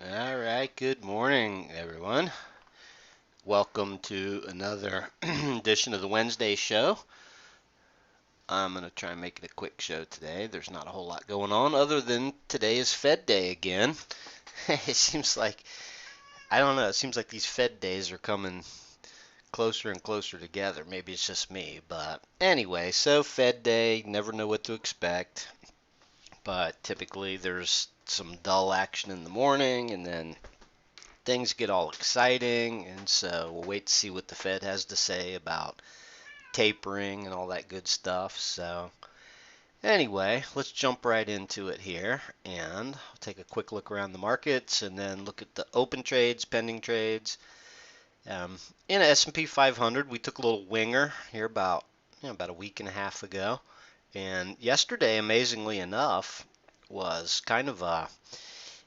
All right, good morning, everyone. Welcome to another edition of the Wednesday show. I'm going to try and make it a quick show today. There's not a whole lot going on other than today is Fed Day again. It seems like, I don't know, it seems like these Fed days are coming closer and closer together. Maybe it's just me, but anyway, so Fed Day, never know what to expect, but typically there's some dull action in the morning and then things get all exciting, and so we'll wait to see what the Fed has to say about tapering and all that good stuff. So, anyway, let's jump right into it here and I'll take a quick look around the markets and then look at the open trades, pending trades. Um, in S&P 500, we took a little winger here about a week and a half ago, and yesterday, amazingly enough, was kind of a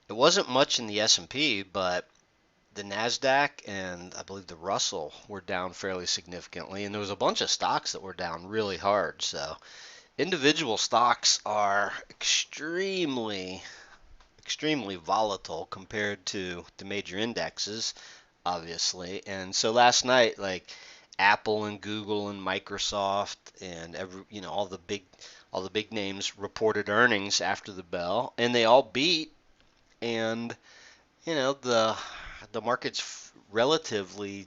it wasn't much in the S&P, but the Nasdaq and I believe the Russell were down fairly significantly, and there was a bunch of stocks that were down really hard. So individual stocks are extremely volatile compared to the major indexes, obviously. And so last night, like Apple and Google and Microsoft and all the big names reported earnings after the bell, and they all beat. And the market's relatively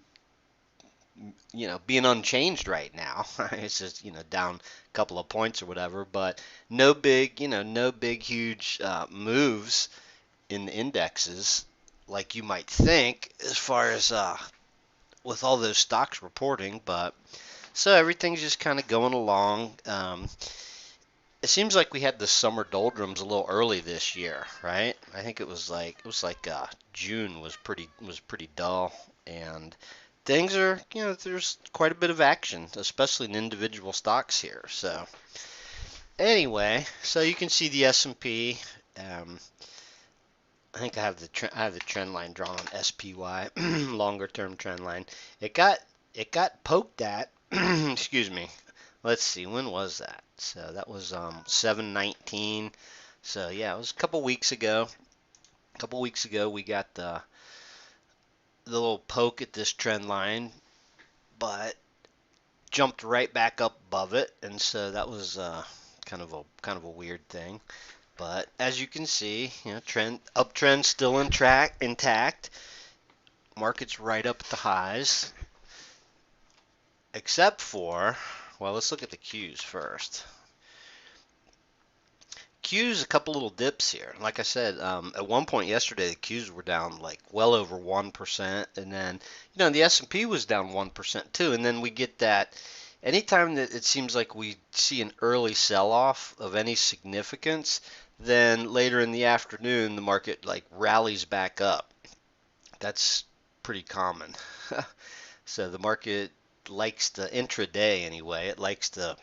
being unchanged right now. It's just down a couple of points or whatever, but no big huge moves in the indexes like you might think as far as with all those stocks reporting. But so everything's just kind of going along. It seems like we had the summer doldrums a little early this year, right? I think it was like June was pretty dull, and things are, there's quite a bit of action, especially in individual stocks here. So anyway, so you can see the S&P. Um, I think I have the trend line drawn on SPY, longer term trend line. It got poked at. Excuse me. Let's see, when was that? So that was 7/19. So yeah, it was a couple weeks ago. A couple weeks ago we got the little poke at this trend line, but jumped right back up above it, and so that was kind of a weird thing. But as you can see, uptrend still intact. Market's right up at the highs, except for, well, let's look at the Qs first. Qs, a couple little dips here. Like I said, at one point yesterday, the Qs were down like well over 1%, and then the S&P was down 1% too. And then we get that anytime that it seems like we see an early sell-off of any significance, then later in the afternoon the market like rallies back up. That's pretty common. So the market likes to intraday anyway. It likes to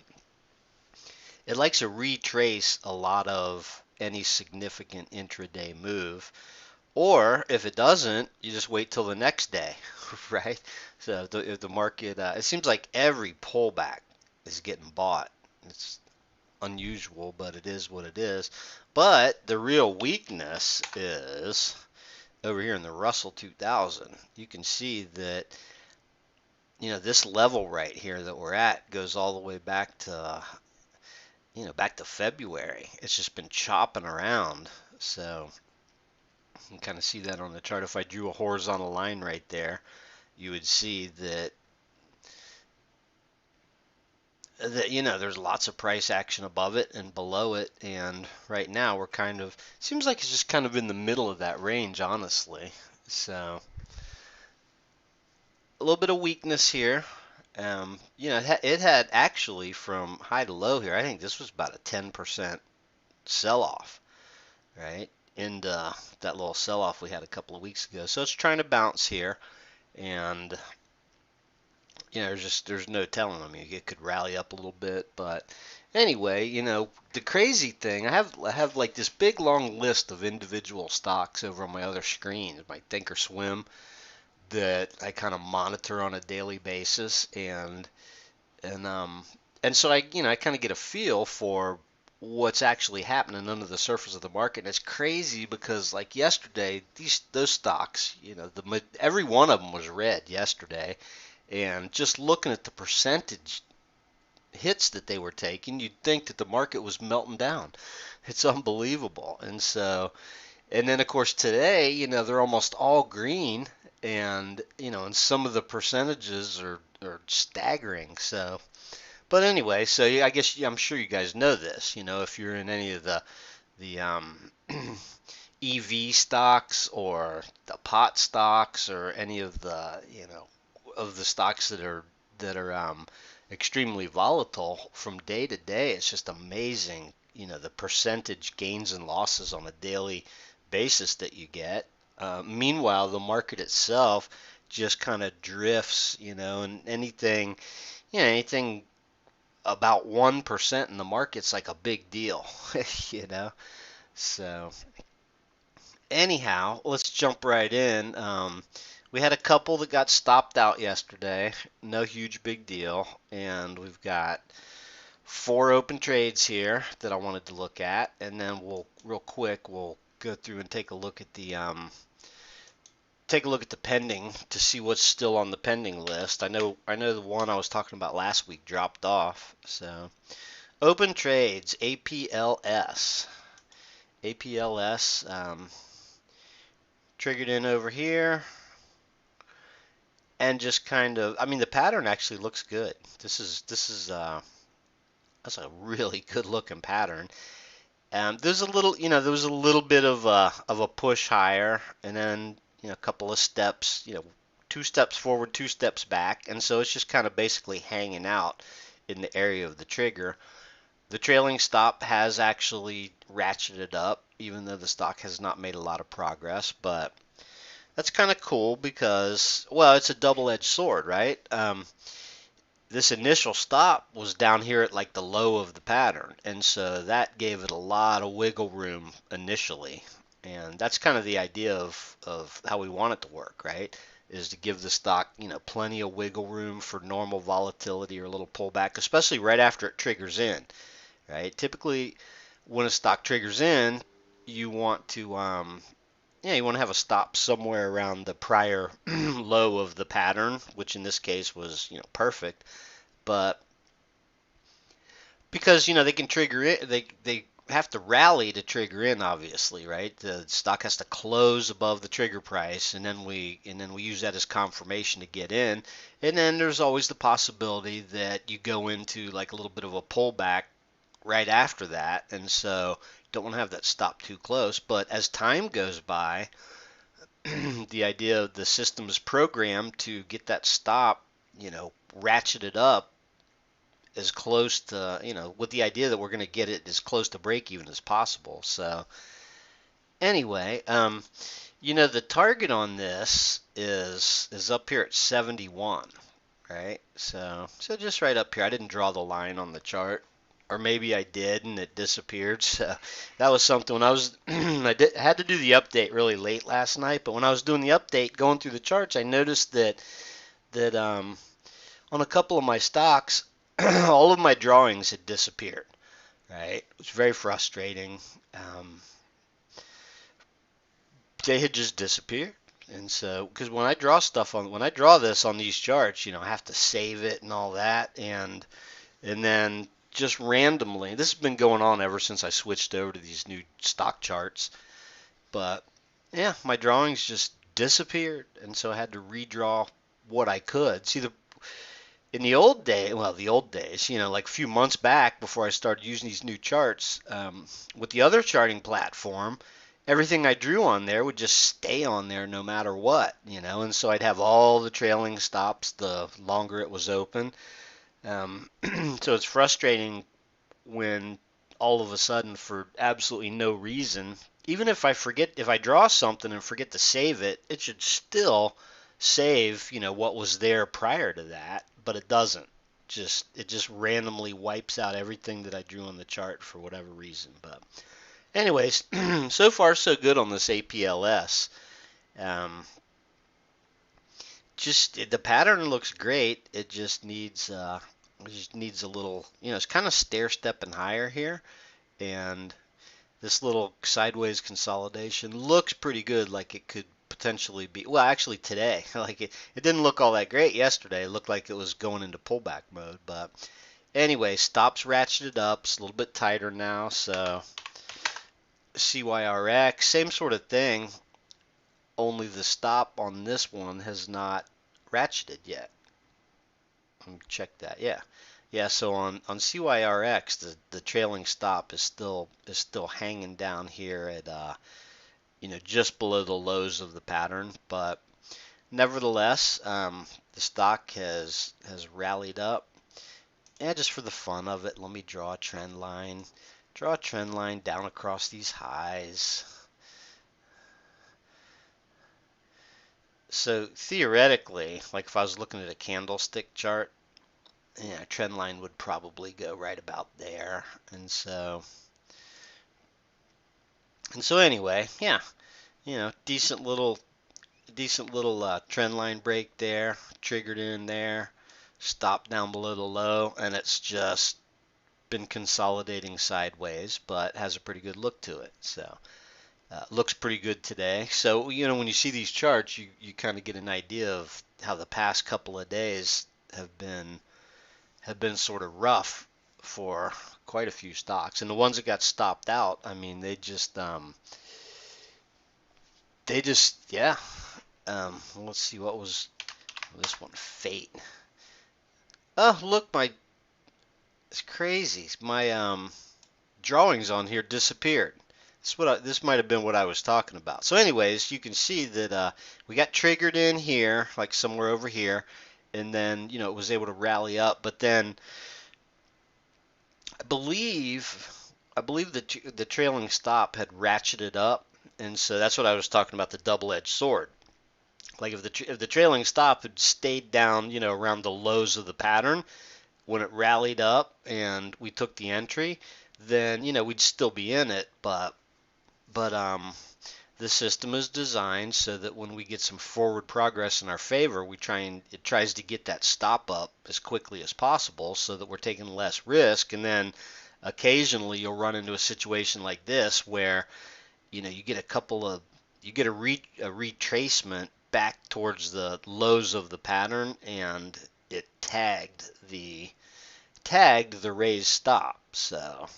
retrace a lot of any significant intraday move. Or if it doesn't, you just wait till the next day, right? So if the market, it seems like every pullback is getting bought. It's unusual, but it is what it is. But the real weakness is over here in the Russell 2000. You can see that, this level right here that we're at goes all the way back to February. It's just been chopping around. So you can kind of see that on the chart. If I drew a horizontal line right there, you would see that there's lots of price action above it and below it, and right now we're seems like it's just kind of in the middle of that range, honestly. So a little bit of weakness here. It had actually from high to low here. I think this was about a 10% sell-off, right? And that little sell-off we had a couple of weeks ago. So it's trying to bounce here, and there's no telling. I mean, it could rally up a little bit, but anyway, the crazy thing, I have like this big long list of individual stocks over on my other screen, my Thinkorswim, that I kind of monitor on a daily basis, and and so I kind of get a feel for what's actually happening under the surface of the market. And it's crazy because like yesterday, those stocks, every one of them was red yesterday, and just looking at the percentage hits that they were taking, you'd think that the market was melting down. It's unbelievable. And then of course today, they're almost all green, and some of the percentages are staggering. But anyway, so I guess I'm sure you guys know this. If you're in any of the EV stocks or the pot stocks or any of the stocks that are extremely volatile from day to day, it's just amazing. The percentage gains and losses on a daily basis that you get. Meanwhile, the market itself just kind of drifts, and anything about 1% in the market's like a big deal, you know. So anyhow, let's jump right in. We had a couple that got stopped out yesterday. No huge big deal. And we've got 4 open trades here that I wanted to look at. And then real quick, we'll go through and take a look at the pending to see what's still on the pending list. I know the one I was talking about last week dropped off. So open trades, APLS. Triggered in over here, and just kind of, I mean, the pattern actually looks good. That's a really good looking pattern. There was a little bit of a push higher, and then a couple of steps, 2 steps forward, 2 steps back, and so it's just kind of basically hanging out in the area of the trigger. The trailing stop has actually ratcheted up, even though the stock has not made a lot of progress, but that's kind of cool because, well, it's a double-edged sword, right? This initial stop was down here at like the low of the pattern, and so that gave it a lot of wiggle room initially. And that's kind of the idea of how we want it to work, right? Is to give the stock, plenty of wiggle room for normal volatility or a little pullback, especially right after it triggers in, right? Typically, when a stock triggers in, you want to have a stop somewhere around the prior low of the pattern, which in this case was, perfect. But because, they can trigger it, they have to rally to trigger in, obviously, right? The stock has to close above the trigger price, and then we use that as confirmation to get in. And then there's always the possibility that you go into like a little bit of a pullback right after that, and so don't want to have that stop too close. But as time goes by, the idea of the system is programmed to get that stop, ratcheted up as close to, with the idea that we're going to get it as close to break even as possible. So anyway, the target on this is up here at 71, right? So just right up here. I didn't draw the line on the chart, or maybe I did and it disappeared. So that was something when I was had to do the update really late last night. But when I was doing the update, going through the charts, I noticed that on a couple of my stocks, all of my drawings had disappeared. Right, it was very frustrating. They had just disappeared. And so, because when I draw this on these charts, I have to save it and all that, and then just randomly, this has been going on ever since I switched over to these new stock charts. But yeah, my drawings just disappeared, and so I had to redraw what I could. See, in the old days, like a few months back before I started using these new charts, with the other charting platform, everything I drew on there would just stay on there no matter what, and so I'd have all the trailing stops the longer it was open. So it's frustrating when all of a sudden, for absolutely no reason, even if I draw something and forget to save it, it should still save, what was there prior to that, but it doesn't. It just randomly wipes out everything that I drew on the chart for whatever reason. But anyways, so far so good on this APLS. The pattern looks great. It just needs a little, it's kind of stair stepping higher here, and this little sideways consolidation looks pretty good, like it could potentially be, well, actually today, like it didn't look all that great yesterday. It looked like it was going into pullback mode, but anyway, stops ratcheted up. It's a little bit tighter now, so CYRX, same sort of thing, only the stop on this one has not ratcheted yet. Let me check that. Yeah. Yeah, so on CYRX, the trailing stop is still hanging down here at just below the lows of the pattern, but nevertheless, the stock has rallied up. And just for the fun of it, let me draw a trend line. Draw a trend line down across these highs. So theoretically, like if I was looking at a candlestick chart, yeah, trend line would probably go right about there. And so anyway, yeah, decent little trend line break there, triggered in there, stop down below the low, and it's just been consolidating sideways, but has a pretty good look to it. So looks pretty good today. So when you see these charts, you kind of get an idea of how the past couple of days have been sort of rough for quite a few stocks. And the ones that got stopped out, I mean, yeah. Let's see, what was this one? Fate. Oh, look, it's crazy. My drawings on here disappeared. This might have been what I was talking about. So anyways, you can see that we got triggered in here, like somewhere over here, and then it was able to rally up. But then I believe the trailing stop had ratcheted up, and so that's what I was talking about, the double-edged sword. Like if the trailing stop had stayed down, around the lows of the pattern, when it rallied up and we took the entry, then we'd still be in it, but the system is designed so that when we get some forward progress in our favor, it tries to get that stop up as quickly as possible so that we're taking less risk. And then occasionally you'll run into a situation like this where you get a retracement back towards the lows of the pattern, and it tagged the raised stop. So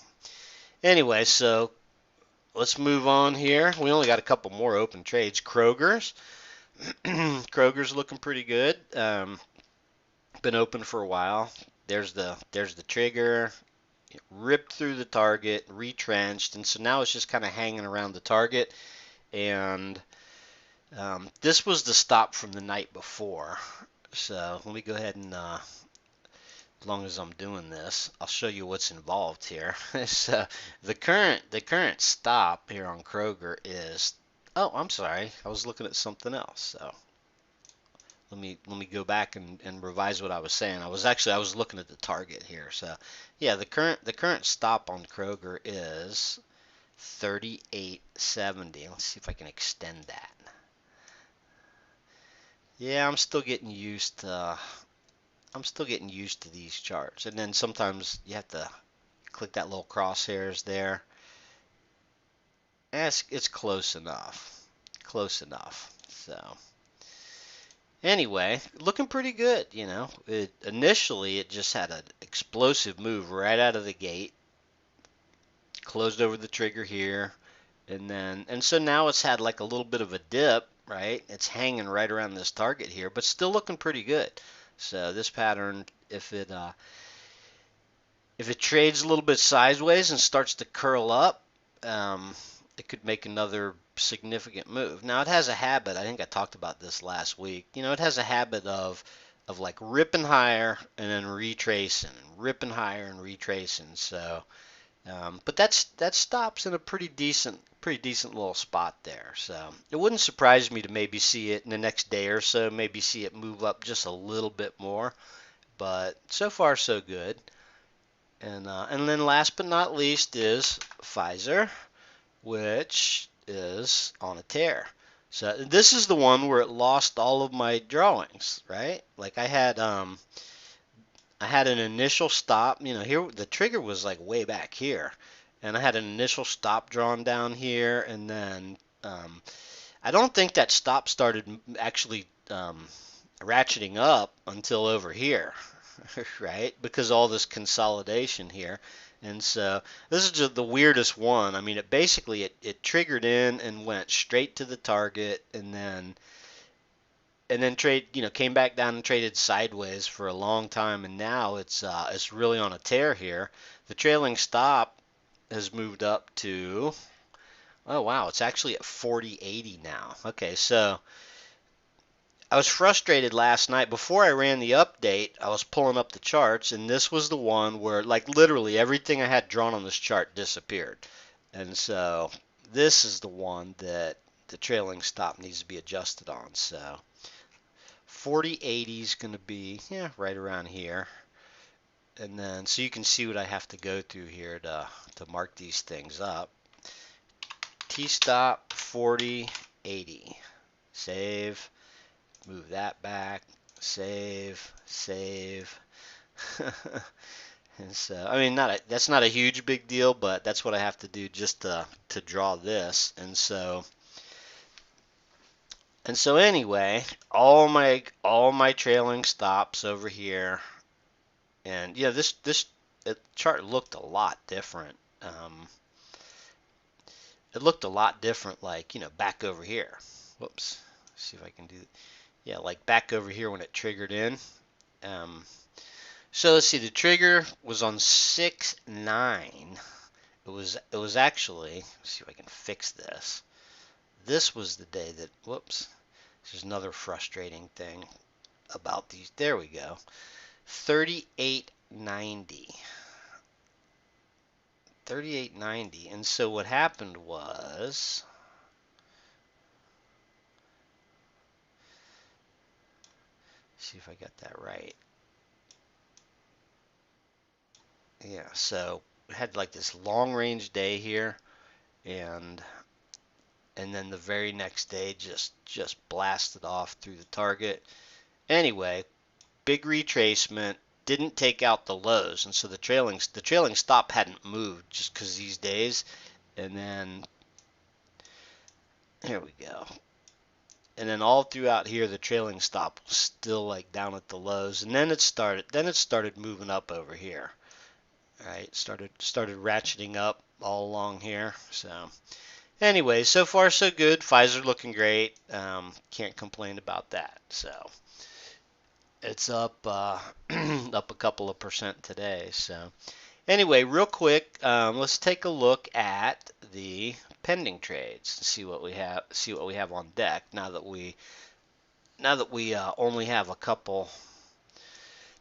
anyway, so let's move on here. We only got a couple more open trades. Kroger's looking pretty good. Been open for a while. There's the trigger. It ripped through the target, retrenched, and so now it's just kind of hanging around the target. And this was the stop from the night before. So let me go ahead and as long as I'm doing this, I'll show you what's involved here. So the current stop here on Kroger is, oh, I'm sorry, I was looking at something else. So let me go back and revise what I was saying. I was looking at the target here. So yeah, the current stop on Kroger is 38.70. Let's see if I can extend that. Yeah, I'm still getting used to these charts. And then sometimes you have to click that little crosshairs there. And it's close enough. Close enough. So anyway, looking pretty good, Initially, it just had an explosive move right out of the gate. Closed over the trigger here. And so now it's had like a little bit of a dip, right? It's hanging right around this target here, but still looking pretty good. So this pattern, if it trades a little bit sideways and starts to curl up, it could make another significant move. Now it has a habit. I think I talked about this last week. It has a habit of like ripping higher and then retracing, ripping higher and retracing. So, but that stops in a pretty decent little spot there. So it wouldn't surprise me to maybe see it in the next day or so, maybe see it move up just a little bit more. But so far so good. And then last but not least is Pfizer, which is on a tear. So this is the one where it lost all of my drawings, right? Like I had an initial stop, here the trigger was like way back here, and I had an initial stop drawn down here, and then I don't think that stop started actually ratcheting up until over here, right? Because all this consolidation here. And so this is just the weirdest one. I mean, it basically it triggered in and went straight to the target, and then came back down and traded sideways for a long time, and now it's really on a tear here. The trailing stop has moved up to, oh wow, it's actually at 40.80 now. Okay, so I was frustrated last night. Before I ran the update, I was pulling up the charts, and this was the one where, like, literally everything I had drawn on this chart disappeared. And so this is the one that the trailing stop needs to be adjusted on. So 40.80 is going to be, yeah, right around here. And then, so you can see what I have to go through here to mark these things up. T-stop 40.80. Save. Move that back, save. And so, I mean, that's not a huge big deal, but that's what I have to do just to draw this. And so anyway, all my trailing stops over here, and yeah, this chart looked a lot different. It looked a lot different, like, back over here. Whoops. Let's see if I can do. Yeah, like back over here when it triggered in. So let's see, the trigger was on 6/9. It was actually, let's see if I can fix this. This was the day that, whoops, this is another frustrating thing about these. There we go. 38.90. 38.90. And so what happened was, see if I got that right. Yeah, so we had like this long range day here, and then the very next day just blasted off through the target. Anyway, big retracement, didn't take out the lows, and so the trailing stop hadn't moved just because these days. And then here we go. And then all throughout here, the trailing stop was still like down at the lows, and then it started moving up over here. Right, started ratcheting up all along here. So anyway, so far so good. Pfizer looking great. Can't complain about that. So it's up up a couple of percent today. So anyway, real quick, let's take a look at the pending trades and see what we have on deck now that we only have a couple.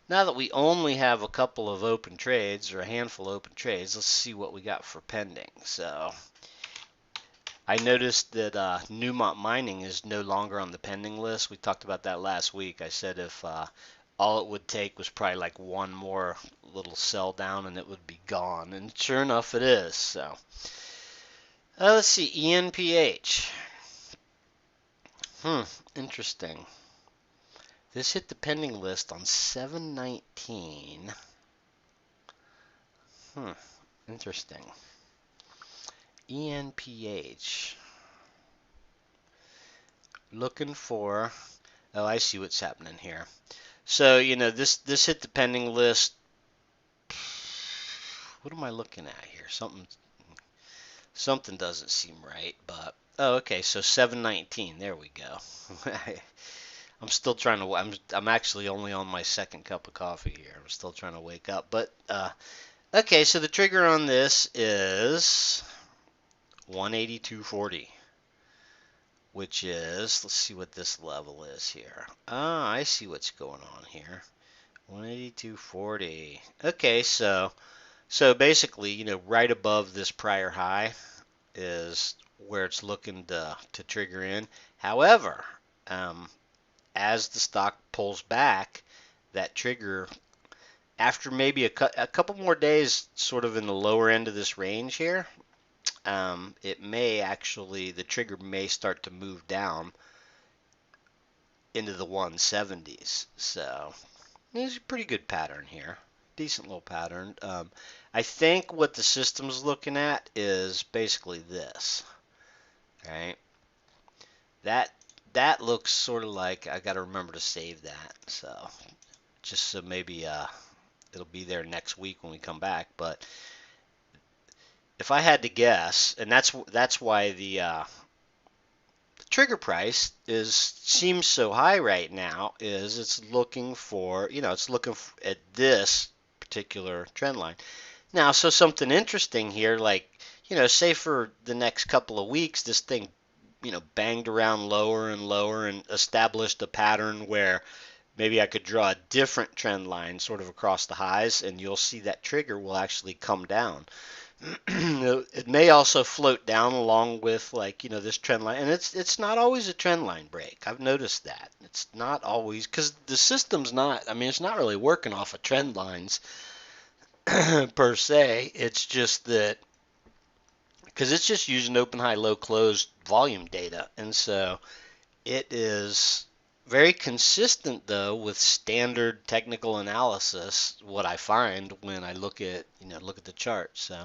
Now that we only have a couple of open trades, or a handful of open trades, let's see what we got for pending. So I noticed that Newmont Mining is no longer on the pending list. We talked about that last week. I said if all it would take was probably like one more little sell down and it would be gone. And sure enough, it is. So let's see, ENPH. Interesting. This hit the pending list on 7/19. Interesting. ENPH. Looking for, oh, I see what's happening here. So, this hit the pending list. What am I looking at here? Something doesn't seem right, but, oh, okay, so 7/19. There we go. I'm still trying to, I'm actually only on my second cup of coffee here. I'm still trying to wake up, but, okay, so the trigger on this is 182.40, which is, let's see what this level is here. Ah, I see what's going on here. 182.40. Okay, so basically, right above this prior high is where it's looking to trigger in. However, as the stock pulls back, that trigger, after maybe a couple more days sort of in the lower end of this range here, the trigger may start to move down into the 170s. So there's a pretty good pattern here. decent little pattern. I think what the system's looking at is basically this, right? That that looks sort of like, I got to remember to save that. So just so maybe it'll be there next week when we come back. But if I had to guess, and that's why the trigger price seems so high right now, is it's looking for, it's looking at this particular trend line. Now, so something interesting here, like, say for the next couple of weeks, this thing, banged around lower and lower and established a pattern where maybe I could draw a different trend line sort of across the highs, and you'll see that trigger will actually come down. It may also float down along with, like, this trend line, and it's not always a trend line break. I've noticed that. It's not always, because the system's not, I mean, it's not really working off of trend lines per se. It's just that, because it's just using open, high, low, close volume data, and so it is very consistent, though, with standard technical analysis, what I find when I look at the chart. So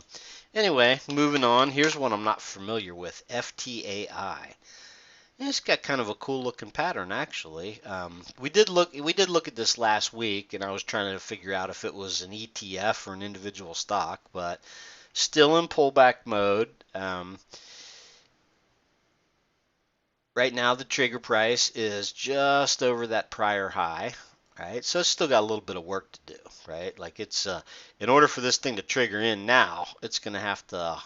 anyway, moving on. Here's one I'm not familiar with, FTAI. And it's got kind of a cool looking pattern, actually. We did look at this last week, and I was trying to figure out if it was an ETF or an individual stock, but still in pullback mode. Right now, the trigger price is just over that prior high, right? So it's still got a little bit of work to do, right? Like, it's in order for this thing to trigger in now, it's gonna have to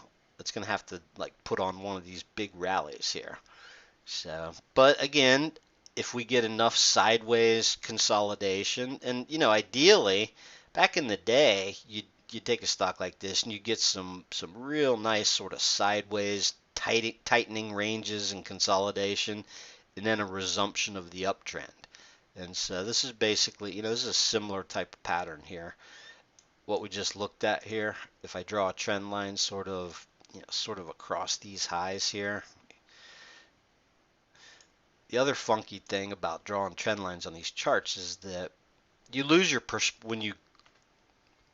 like put on one of these big rallies here. So, but again, if we get enough sideways consolidation, and ideally, back in the day, you take a stock like this and you get some real nice sort of sideways tightening ranges and consolidation, and then a resumption of the uptrend. And so this is basically, this is a similar type of pattern here. What we just looked at here, if I draw a trend line sort of across these highs here. The other funky thing about drawing trend lines on these charts is that you lose your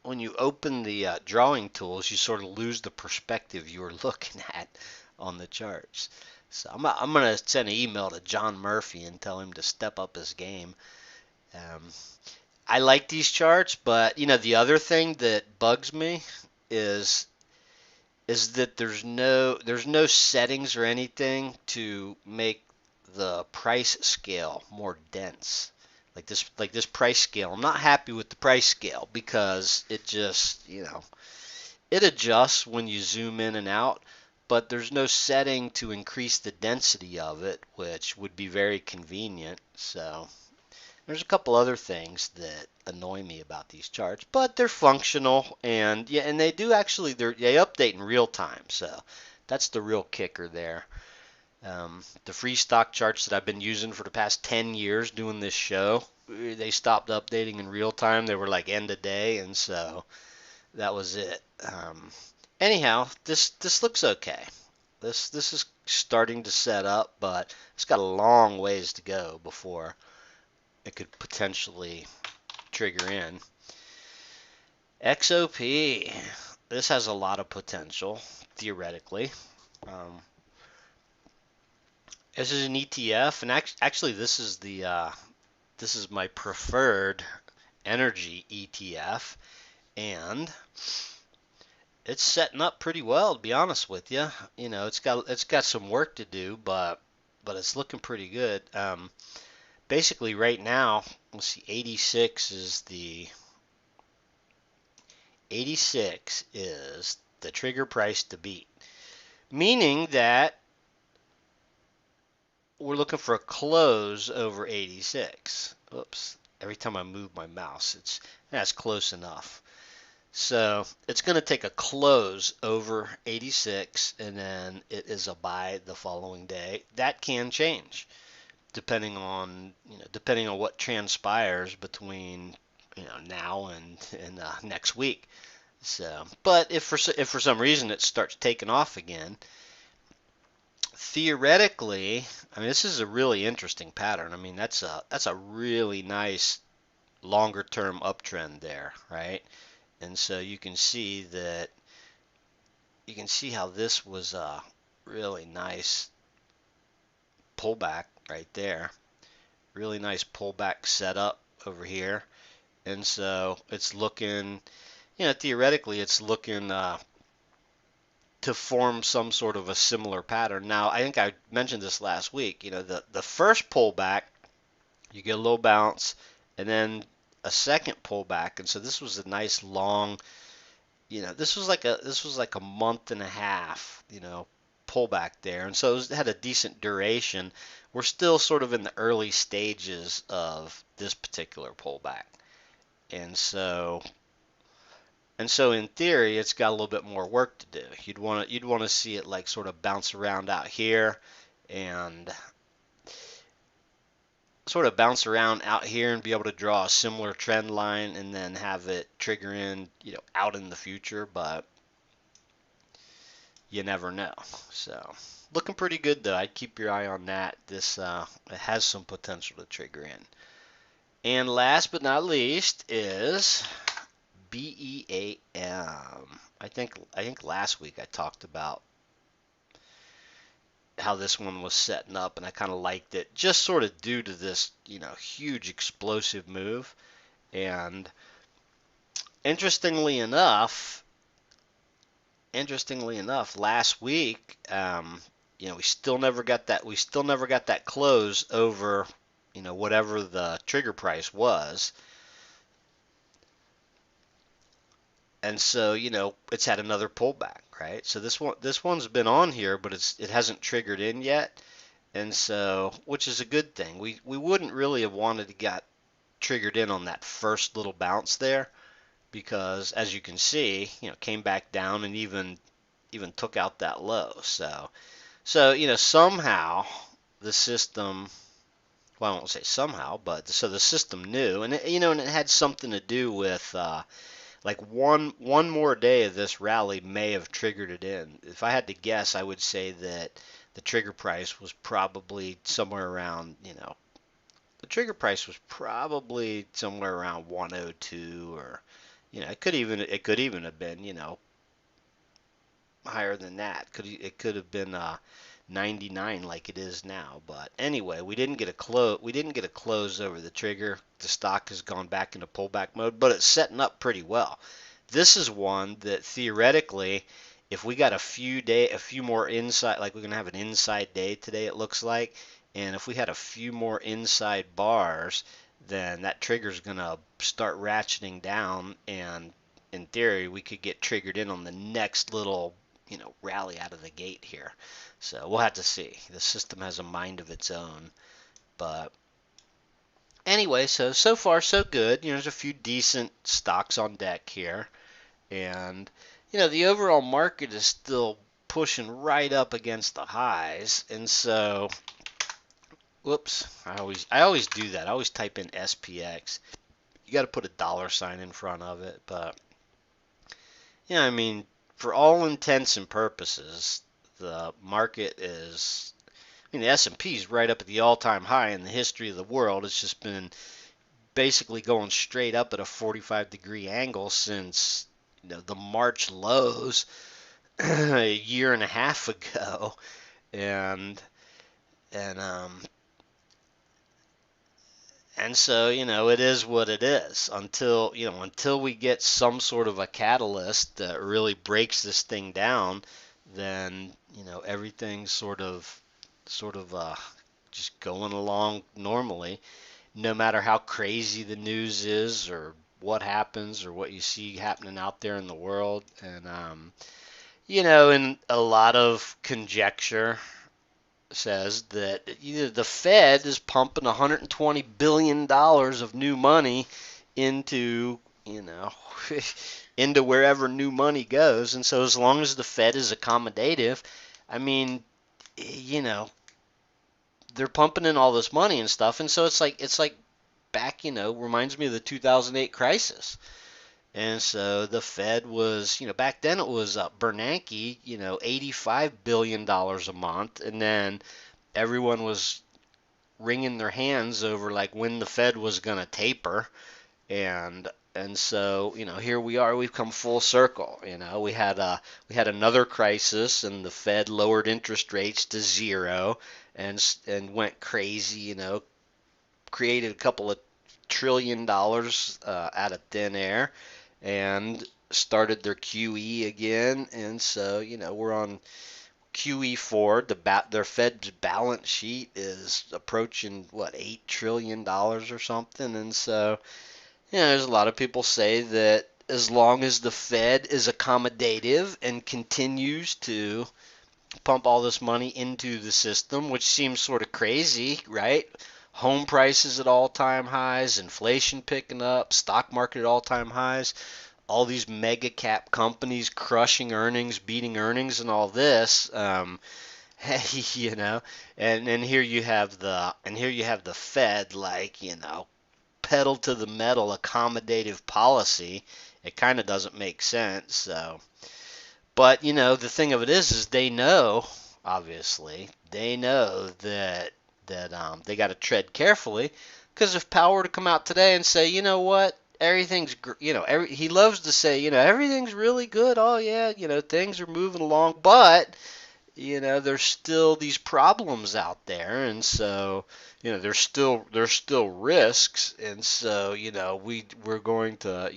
when you open the drawing tools, you sort of lose the perspective you were looking at on the charts. So I'm going to send an email to John Murphy and tell him to step up his game. I like these charts, but the other thing that bugs me is that there's no settings or anything to make the price scale more dense. Like this price scale, I'm not happy with the price scale because it just, it adjusts when you zoom in and out, but there's no setting to increase the density of it, which would be very convenient. So there's a couple other things that annoy me about these charts, but they're functional, and they do actually, they update in real time, so that's the real kicker there. The free stock charts that I've been using for the past 10 years doing this show, they stopped updating in real time. They were like end of day, and so that was it. Anyhow, this looks okay. This is starting to set up, but it's got a long ways to go before it could potentially trigger in. XOP. This has a lot of potential, theoretically. This is an ETF, and actually this is my preferred energy ETF, and it's setting up pretty well, to be honest with you. It's got some work to do, but it's looking pretty good. Basically, right now, let's see, 86 is the trigger price to beat, meaning that we're looking for a close over 86. Oops, every time I move my mouse, that's close enough. So it's going to take a close over 86, and then it is a buy the following day. That can change depending on what transpires between now and next week. So, but if for some reason it starts taking off again, theoretically, I mean, this is a really interesting pattern. I mean, that's a really nice longer term uptrend there, right? And so you can see that, you can see how this was a really nice pullback right there. Really nice pullback setup over here. And so it's looking, theoretically it's looking to form some sort of a similar pattern. Now, I think I mentioned this last week. The first pullback, you get a little bounce, and then a second pullback. And so this was a nice long, this was like a month and a half, pullback there. And so it had a decent duration. We're still sort of in the early stages of this particular pullback. And so in theory, it's got a little bit more work to do. You'd want to see it like sort of bounce around out here and sort of bounce around out here and be able to draw a similar trend line and then have it trigger in, out in the future, but you never know. So looking pretty good though. I'd keep your eye on that. This it has some potential to trigger in. And last but not least is BEAM. I think last week I talked about how this one was setting up, and I kind of liked it just sort of due to this, huge explosive move. And interestingly enough, last week, we still never got that close over, whatever the trigger price was. And so, it's had another pullback, right? So this one's been on here, but it hasn't triggered in yet. And so, which is a good thing. We wouldn't really have wanted to get triggered in on that first little bounce there, because as you can see, came back down and even took out that low. So somehow the system, well, I won't say somehow, but so the system knew, and it had something to do with like one more day of this rally may have triggered it in. If I had to guess, I would say that the trigger price was probably somewhere around, the trigger price was probably somewhere around 102, or it could even have been, higher than that. It could have been 99 like it is now. But anyway, we didn't get a close over the trigger. The stock has gone back into pullback mode, but it's setting up pretty well. This is one that theoretically, if we got a few more inside, like we're gonna have an inside day today, it looks like, and if we had a few more inside bars, then that trigger's gonna start ratcheting down, and in theory, we could get triggered in on the next little, rally out of the gate here. So we'll have to see. The system has a mind of its own. But anyway, so far so good. There's a few decent stocks on deck here. And, the overall market is still pushing right up against the highs. And so, whoops, I always do that. I always type in SPX. You got to put a dollar sign in front of it. But, for all intents and purposes, the market is, the S&P is right up at the all-time high in the history of the world. It's just been basically going straight up at a 45-degree angle since, the March lows a year and a half ago, and so, it is what it is until we get some sort of a catalyst that really breaks this thing down. Then, everything's sort of just going along normally, no matter how crazy the news is or what happens or what you see happening out there in the world. And, and a lot of conjecture says that the Fed is pumping $120 billion of new money into, into wherever new money goes. And so as long as the Fed is accommodative, they're pumping in all this money and stuff. And so it's like back, reminds me of the 2008 crisis. And so the Fed was, back then it was Bernanke, $85 billion a month. And then everyone was wringing their hands over like when the Fed was going to taper. And so, here we are. We've come full circle. We had another crisis, and the Fed lowered interest rates to zero, and went crazy. Created a couple of $1 trillion out of thin air, and started their QE again. And so, we're on QE4. Their Fed's balance sheet is approaching what, $8 trillion or something. And so, there's a lot of people say that as long as the Fed is accommodative and continues to pump all this money into the system, which seems sort of crazy, right? Home prices at all-time highs, inflation picking up, stock market at all-time highs, all these mega cap companies crushing earnings, beating earnings, and all this. You know, and here you have the Fed, like, pedal to the metal accommodative policy. It kind of doesn't make sense. So, but the thing of it is they know, obviously, they know that they got to tread carefully, because if Powell were to come out today and say, what, everything's, he loves to say, everything's really good. Oh yeah, things are moving along, but there's still these problems out there, and so there's still risks, and so we're going to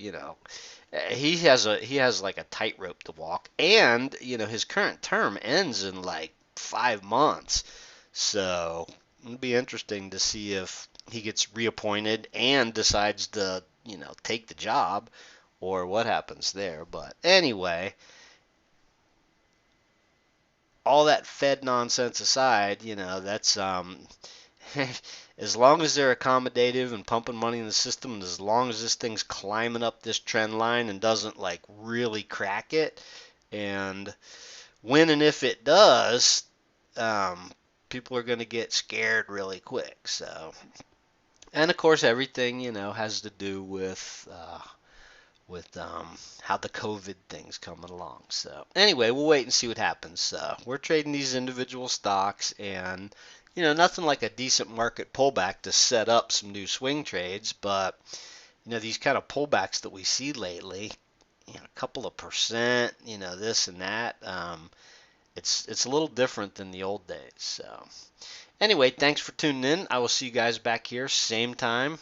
he has like a tightrope to walk, and his current term ends in like 5 months, so it'll be interesting to see if he gets reappointed and decides to take the job, or what happens there. But anyway, all that Fed nonsense aside, that's as long as they're accommodative and pumping money in the system, and as long as this thing's climbing up this trend line and doesn't like really crack it, and when and if it does, people are going to get scared really quick. So, and of course, everything has to do with how the COVID thing's coming along. So anyway, we'll wait and see what happens. We're trading these individual stocks, and nothing like a decent market pullback to set up some new swing trades. But these kind of pullbacks that we see lately, a couple of percent, this and that, it's a little different than the old days. So anyway, thanks for tuning in. I will see you guys back here same time